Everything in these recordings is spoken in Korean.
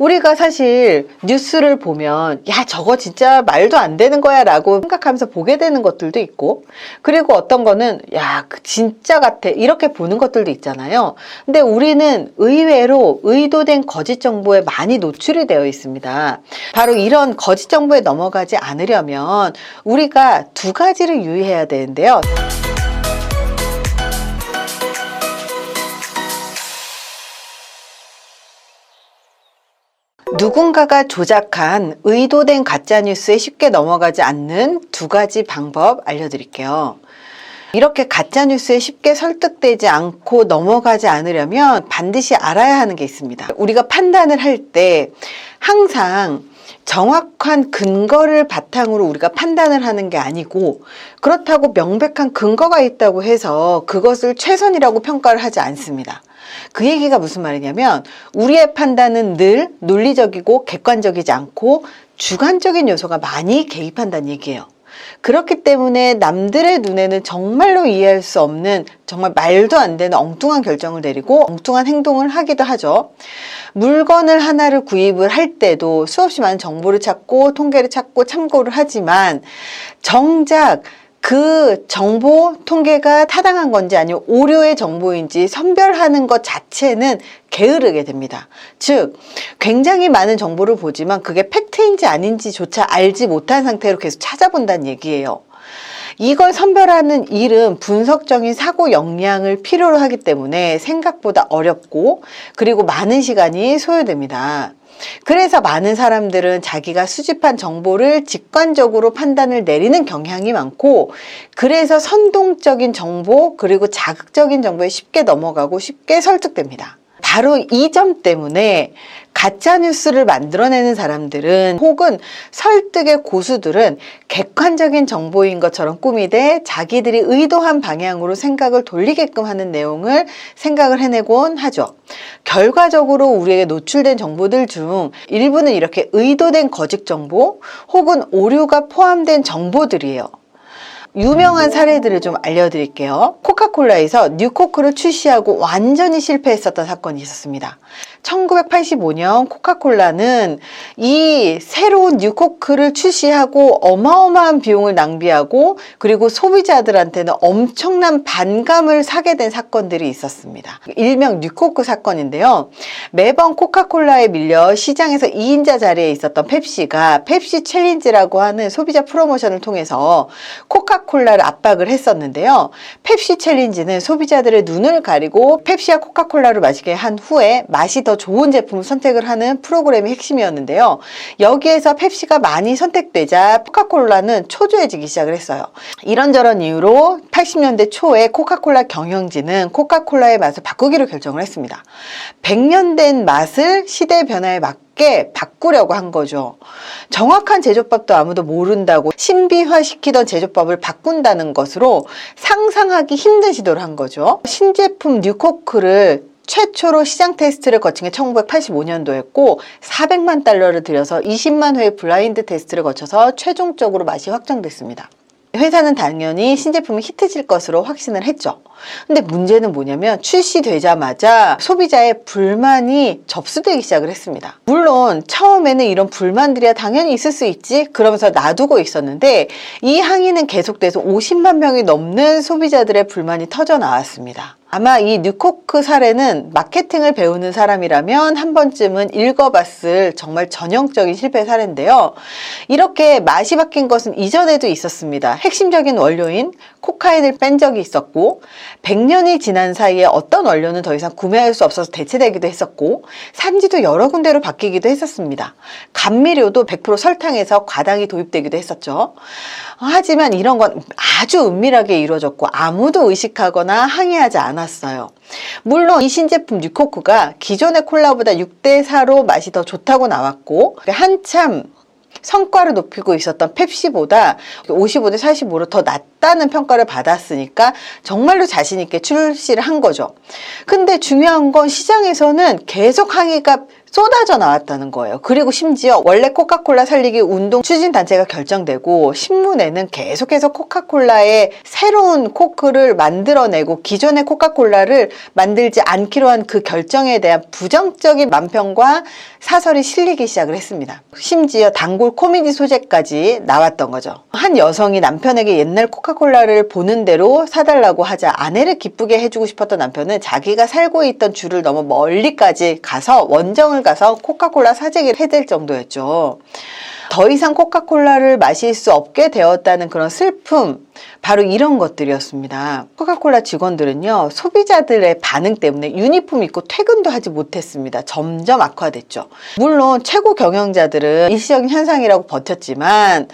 우리가 사실 뉴스를 보면 야 저거 진짜 말도 안 되는 거야 라고 생각하면서 보게 되는 것들도 있고, 그리고 어떤 거는 야 진짜 같아 이렇게 보는 것들도 있잖아요. 근데 우리는 의외로 의도된 거짓 정보에 많이 노출이 되어 있습니다. 바로 이런 거짓 정보에 넘어가지 않으려면 우리가 두 가지를 유의해야 되는데요. 누군가가 조작한 의도된 가짜뉴스에 쉽게 넘어가지 않는 두 가지 방법 알려드릴게요. 이렇게 가짜뉴스에 쉽게 설득되지 않고 넘어가지 않으려면 반드시 알아야 하는 게 있습니다. 우리가 판단을 할 때 항상 정확한 근거를 바탕으로 우리가 판단을 하는 게 아니고, 그렇다고 명백한 근거가 있다고 해서 그것을 최선이라고 평가를 하지 않습니다. 그 얘기가 무슨 말이냐면 우리의 판단은 늘 논리적이고 객관적이지 않고 주관적인 요소가 많이 개입한다는 얘기예요. 그렇기 때문에 남들의 눈에는 정말로 이해할 수 없는 정말 말도 안 되는 엉뚱한 결정을 내리고 엉뚱한 행동을 하기도 하죠. 물건을 하나를 구입을 할 때도 수없이 많은 정보를 찾고 통계를 찾고 참고를 하지만 정작 그 정보, 통계가 타당한 건지 아니면 오류의 정보인지 선별하는 것 자체는 게으르게 됩니다. 즉, 굉장히 많은 정보를 보지만 그게 팩트인지 아닌지조차 알지 못한 상태로 계속 찾아본다는 얘기예요. 이걸 선별하는 일은 분석적인 사고 역량을 필요로 하기 때문에 생각보다 어렵고 그리고 많은 시간이 소요됩니다. 그래서 많은 사람들은 자기가 수집한 정보를 직관적으로 판단을 내리는 경향이 많고, 그래서 선동적인 정보 그리고 자극적인 정보에 쉽게 넘어가고 쉽게 설득됩니다. 바로 이 점 때문에 가짜뉴스를 만들어내는 사람들은 혹은 설득의 고수들은 객관적인 정보인 것처럼 꾸미되 자기들이 의도한 방향으로 생각을 돌리게끔 하는 내용을 생각을 해내곤 하죠. 결과적으로 우리에게 노출된 정보들 중 일부는 이렇게 의도된 거짓 정보 혹은 오류가 포함된 정보들이에요. 유명한 사례들을 좀 알려드릴게요. 코카콜라에서 뉴코크를 출시하고 완전히 실패했었던 사건이 있었습니다. 1985년 코카콜라는 이 새로운 뉴코크를 출시하고 어마어마한 비용을 낭비하고 그리고 소비자들한테는 엄청난 반감을 사게 된 사건들이 있었습니다. 일명 뉴코크 사건인데요. 매번 코카콜라에 밀려 시장에서 2인자 자리에 있었던 펩시가 펩시 챌린지라고 하는 소비자 프로모션을 통해서 코카콜라를 압박을 했었는데요. 펩시 챌린지는 소비자들의 눈을 가리고 펩시와 코카콜라를 마시게 한 후에 맛이 더 좋은 제품을 선택을 하는 프로그램이 핵심이었는데요. 여기에서 펩시가 많이 선택되자 코카콜라는 초조해지기 시작을 했어요. 이런저런 이유로 80년대 초에 코카콜라 경영진은 코카콜라의 맛을 바꾸기로 결정을 했습니다. 100년 된 맛을 시대 변화에 맞게 바꾸려고 한 거죠. 정확한 제조법도 아무도 모른다고 신비화시키던 제조법을 바꾼다는 것으로 상상하기 힘든 시도를 한 거죠. 신제품 뉴코크를 최초로 시장 테스트를 거친 게 1985년도였고 400만 달러를 들여서 20만 회의 블라인드 테스트를 거쳐서 최종적으로 맛이 확정됐습니다. 회사는 당연히 신제품이 히트칠 것으로 확신을 했죠. 근데 문제는 뭐냐면 출시되자마자 소비자의 불만이 접수되기 시작을 했습니다. 물론 처음에는 이런 불만들이야 당연히 있을 수 있지 그러면서 놔두고 있었는데 이 항의는 계속돼서 50만 명이 넘는 소비자들의 불만이 터져 나왔습니다. 아마 이 뉴코크 사례는 마케팅을 배우는 사람이라면 한 번쯤은 읽어봤을 정말 전형적인 실패 사례인데요. 이렇게 맛이 바뀐 것은 이전에도 있었습니다. 핵심적인 원료인 코카인을 뺀 적이 있었고 100년이 지난 사이에 어떤 원료는 더 이상 구매할 수 없어서 대체되기도 했었고 산지도 여러 군데로 바뀌기도 했었습니다. 감미료도 100% 설탕에서 과당이 도입되기도 했었죠. 하지만 이런 건 아주 은밀하게 이루어졌고 아무도 의식하거나 항의하지 않았어요. 물론 이 신제품 뉴코크가 기존의 콜라보다 6대4로 맛이 더 좋다고 나왔고 한참 성과를 높이고 있었던 펩시보다 55대 45로 더 낫다는 평가를 받았으니까 정말로 자신 있게 출시를 한 거죠. 근데 중요한 건 시장에서는 계속 항의가 쏟아져 나왔다는 거예요. 그리고 심지어 원래 코카콜라 살리기 운동 추진단체가 결정되고 신문에는 계속해서 코카콜라의 새로운 코크를 만들어내고 기존의 코카콜라를 만들지 않기로 한 그 결정에 대한 부정적인 만평과 사설이 실리기 시작을 했습니다. 심지어 단골 코미디 소재까지 나왔던 거죠. 한 여성이 남편에게 옛날 코카콜라를 보는 대로 사달라고 하자 아내를 기쁘게 해주고 싶었던 남편은 자기가 살고 있던 주를 넘어 멀리까지 가서 원정을 가서 코카콜라 사재기를 해댈 정도였죠. 더 이상 코카콜라를 마실 수 없게 되었다는 그런 슬픔, 바로 이런 것들이었습니다. 코카콜라 직원들은요, 소비자들의 반응 때문에 유니폼 입고 퇴근도 하지 못했습니다. 점점 악화됐죠. 물론 최고 경영자들은 일시적인 현상이라고 버텼지만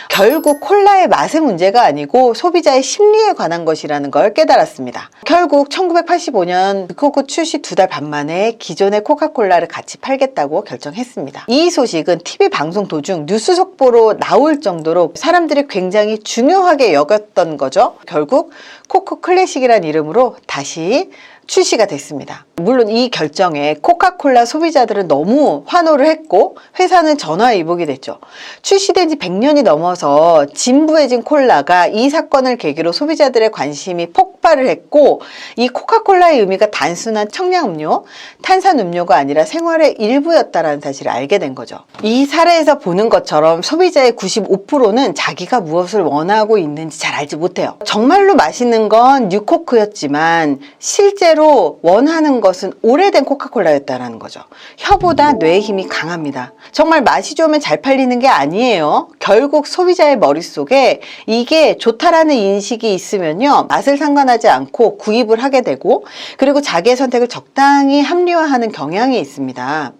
결국 콜라의 맛의 문제가 아니고 소비자의 심리에 관한 것이라는 걸 깨달았습니다. 결국 1985년 코크 출시 2달 반 만에 기존의 코카콜라를 같이 팔겠다고 결정했습니다. 이 소식은 TV 방송 도중 뉴스 속보로 나올 정도로 사람들이 굉장히 중요하게 여겼던 거죠. 결국 코크 클래식이라는 이름으로 다시 출시가 됐습니다. 물론 이 결정에 코카콜라 소비자들은 너무 환호를 했고 회사는 전화위복이 됐죠. 출시된 지 100년이 넘어서 진부해진 콜라가 이 사건을 계기로 소비자들의 관심이 폭발을 했고 이 코카콜라의 의미가 단순한 청량음료, 탄산음료가 아니라 생활의 일부였다는 사실을 알게 된 거죠. 이 사례에서 보는 것처럼 소비자의 95%는 자기가 무엇을 원하고 있는지 잘 알지 못해요. 정말로 맛있는 건 뉴코크였지만 실제로 원하는 것은 오래된 코카콜라였다는 거죠. 혀보다 뇌의 힘이 강합니다. 정말 맛이 좋으면 잘 팔리는 게 아니에요. 결국 소비자의 머릿속에 이게 좋다라는 인식이 있으면요, 맛을 상관하지 않고 구입을 하게 되고, 그리고 자기의 선택을 적당히 합리화하는 경향이 있습니다.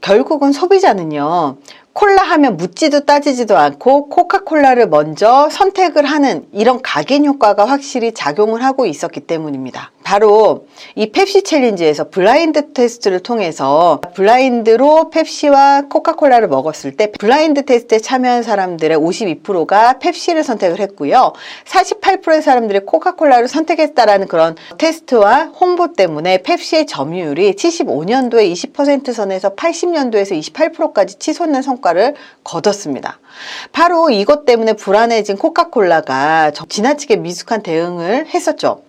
결국은 소비자는요, 콜라 하면 묻지도 따지지도 않고 코카콜라를 먼저 선택을 하는 이런 각인 효과가 확실히 작용을 하고 있었기 때문입니다. 바로 이 펩시 챌린지에서 블라인드 테스트를 통해서 블라인드로 펩시와 코카콜라를 먹었을 때 블라인드 테스트에 참여한 사람들의 52%가 펩시를 선택을 했고요. 48%의 사람들이 코카콜라를 선택했다라는 그런 테스트와 홍보 때문에 펩시의 점유율이 75년도에 20% 선에서 80년도에서 28%까지 치솟는 성과를 거뒀습니다. 바로 이것 때문에 불안해진 코카콜라가 지나치게 미숙한 대응을 했었죠.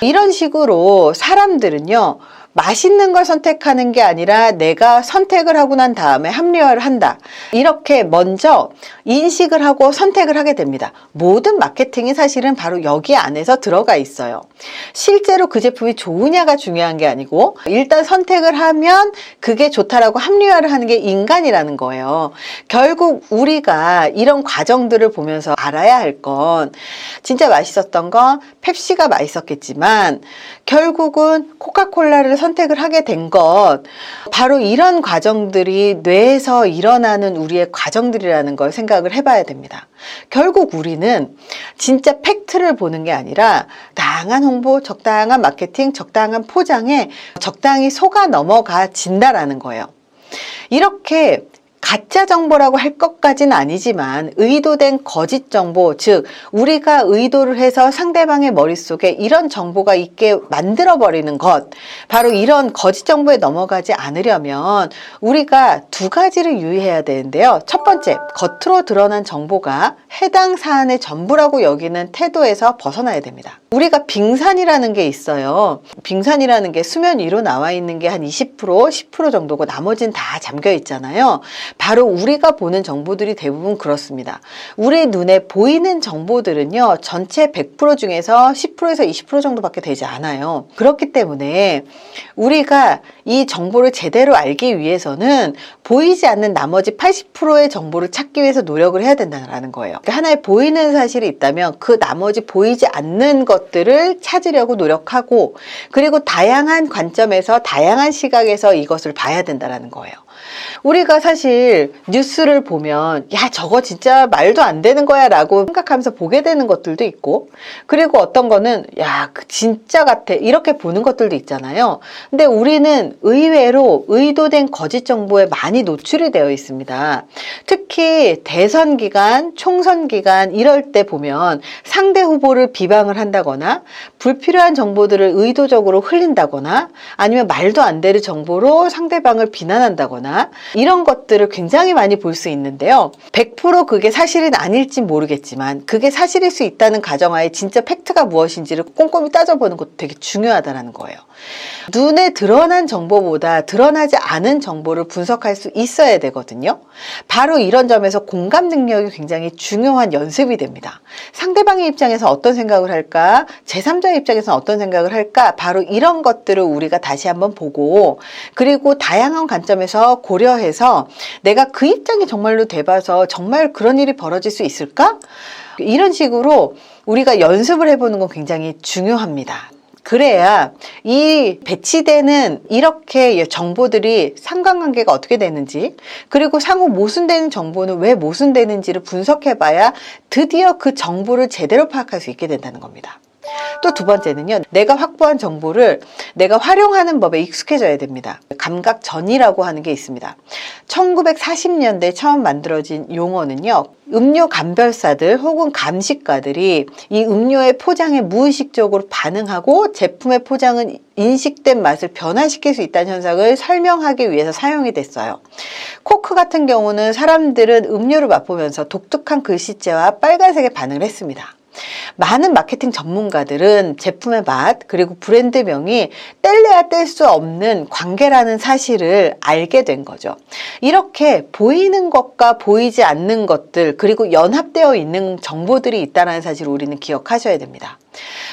이런 식으로 사람들은요, 맛있는 걸 선택하는 게 아니라 내가 선택을 하고 난 다음에 합리화를 한다. 이렇게 먼저 인식을 하고 선택을 하게 됩니다. 모든 마케팅이 사실은 바로 여기 안에서 들어가 있어요. 실제로 그 제품이 좋으냐가 중요한 게 아니고 일단 선택을 하면 그게 좋다라고 합리화를 하는 게 인간이라는 거예요. 결국 우리가 이런 과정들을 보면서 알아야 할 건 진짜 맛있었던 건 펩시가 맛있었겠지만 결국은 코카콜라를 선택을 하게 된 것, 바로 이런 과정들이 뇌에서 일어나는 우리의 과정들이라는 걸 생각을 해봐야 됩니다. 결국 우리는 진짜 팩트를 보는 게 아니라 적당한 홍보, 적당한 마케팅, 적당한 포장에 적당히 속아 넘어가진다라는 거예요. 이렇게 가짜 정보라고 할 것까지는 아니지만 의도된 거짓 정보, 즉 우리가 의도를 해서 상대방의 머릿속에 이런 정보가 있게 만들어버리는 것, 바로 이런 거짓 정보에 넘어가지 않으려면 우리가 두 가지를 유의해야 되는데요. 첫 번째, 겉으로 드러난 정보가 해당 사안의 전부라고 여기는 태도에서 벗어나야 됩니다. 우리가 빙산이라는 게 있어요. 빙산이라는 게 수면 위로 나와 있는 게 한 20%, 10% 정도고 나머지는 다 잠겨 있잖아요. 바로 우리가 보는 정보들이 대부분 그렇습니다. 우리 눈에 보이는 정보들은요, 전체 100% 중에서 10%에서 20% 정도밖에 되지 않아요. 그렇기 때문에 우리가 이 정보를 제대로 알기 위해서는 보이지 않는 나머지 80%의 정보를 찾기 위해서 노력을 해야 된다는 거예요. 그러니까 하나의 보이는 사실이 있다면 그 나머지 보이지 않는 것들을 찾으려고 노력하고, 그리고 다양한 관점에서 다양한 시각에서 이것을 봐야 된다는 거예요. 우리가 사실 뉴스를 보면 야 저거 진짜 말도 안 되는 거야 라고 생각하면서 보게 되는 것들도 있고, 그리고 어떤 거는 야 진짜 같아 이렇게 보는 것들도 있잖아요. 근데 우리는 의외로 의도된 거짓 정보에 많이 노출이 되어 있습니다. 특히 대선 기간, 총선 기간 이럴 때 보면 상대 후보를 비방을 한다거나 불필요한 정보들을 의도적으로 흘린다거나 아니면 말도 안 되는 정보로 상대방을 비난한다거나 이런 것들을 굉장히 많이 볼 수 있는데요. 100% 그게 사실은 아닐진 모르겠지만 그게 사실일 수 있다는 가정하에 진짜 팩트가 무엇인지를 꼼꼼히 따져보는 것도 되게 중요하다는 거예요. 눈에 드러난 정보보다 드러나지 않은 정보를 분석할 수 있어야 되거든요. 바로 이런 점에서 공감 능력이 굉장히 중요한 연습이 됩니다. 상대방의 입장에서 어떤 생각을 할까? 제3자의 입장에서 어떤 생각을 할까? 바로 이런 것들을 우리가 다시 한번 보고, 그리고 다양한 관점에서 고려해서 내가 그 입장이 정말로 돼봐서 정말 그런 일이 벌어질 수 있을까? 이런 식으로 우리가 연습을 해보는 건 굉장히 중요합니다. 그래야 이 배치되는 이렇게 정보들이 상관관계가 어떻게 되는지, 그리고 상호 모순되는 정보는 왜 모순되는지를 분석해봐야 드디어 그 정보를 제대로 파악할 수 있게 된다는 겁니다. 또 두 번째는요, 내가 확보한 정보를 내가 활용하는 법에 익숙해져야 됩니다. 감각전이라고 하는 게 있습니다. 1940년대 처음 만들어진 용어는요, 음료 감별사들 혹은 감식가들이 이 음료의 포장에 무의식적으로 반응하고 제품의 포장은 인식된 맛을 변화시킬 수 있다는 현상을 설명하기 위해서 사용이 됐어요. 코크 같은 경우는 사람들은 음료를 맛보면서 독특한 글씨체와 빨간색에 반응을 했습니다. 많은 마케팅 전문가들은 제품의 맛 그리고 브랜드명이 뗄래야 뗄 수 없는 관계라는 사실을 알게 된 거죠. 이렇게 보이는 것과 보이지 않는 것들, 그리고 연합되어 있는 정보들이 있다는 사실을 우리는 기억하셔야 됩니다.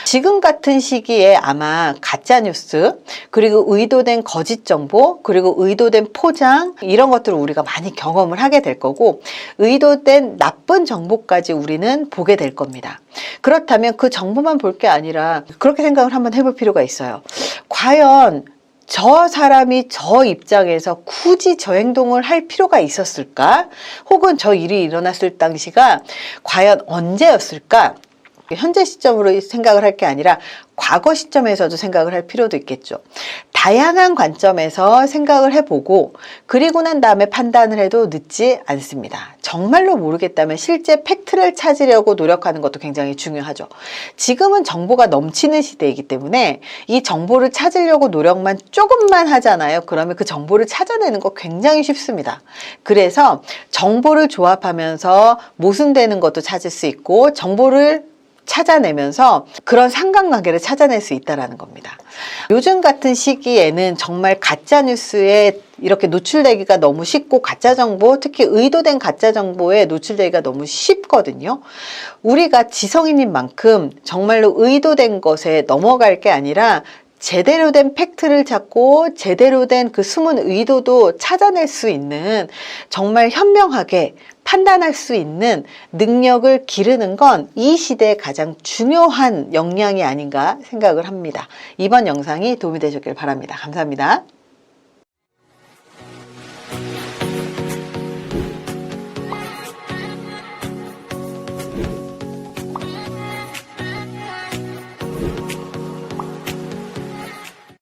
지금 같은 시기에 아마 가짜뉴스, 그리고 의도된 거짓 정보, 그리고 의도된 포장, 이런 것들을 우리가 많이 경험을 하게 될 거고, 의도된 나쁜 정보까지 우리는 보게 될 겁니다. 그렇다면 그 정보만 볼 게 아니라 그렇게 생각을 한번 해볼 필요가 있어요. 과연 저 사람이 저 입장에서 굳이 저 행동을 할 필요가 있었을까? 혹은 저 일이 일어났을 당시가 과연 언제였을까? 현재 시점으로 생각을 할 게 아니라 과거 시점에서도 생각을 할 필요도 있겠죠. 다양한 관점에서 생각을 해보고 그리고 난 다음에 판단을 해도 늦지 않습니다. 정말로 모르겠다면 실제 팩트를 찾으려고 노력하는 것도 굉장히 중요하죠. 지금은 정보가 넘치는 시대이기 때문에 이 정보를 찾으려고 노력만 조금만 하잖아요. 그러면 그 정보를 찾아내는 거 굉장히 쉽습니다. 그래서 정보를 조합하면서 모순되는 것도 찾을 수 있고, 정보를 찾아내면서 그런 상관관계를 찾아낼 수 있다는 겁니다. 요즘 같은 시기에는 정말 가짜뉴스에 이렇게 노출되기가 너무 쉽고, 가짜정보, 특히 의도된 가짜정보에 노출되기가 너무 쉽거든요. 우리가 지성인인 만큼 정말로 의도된 것에 넘어갈 게 아니라 제대로 된 팩트를 찾고 제대로 된 그 숨은 의도도 찾아낼 수 있는, 정말 현명하게 판단할 수 있는 능력을 기르는 건 이 시대의 가장 중요한 역량이 아닌가 생각을 합니다. 이번 영상이 도움이 되셨길 바랍니다. 감사합니다.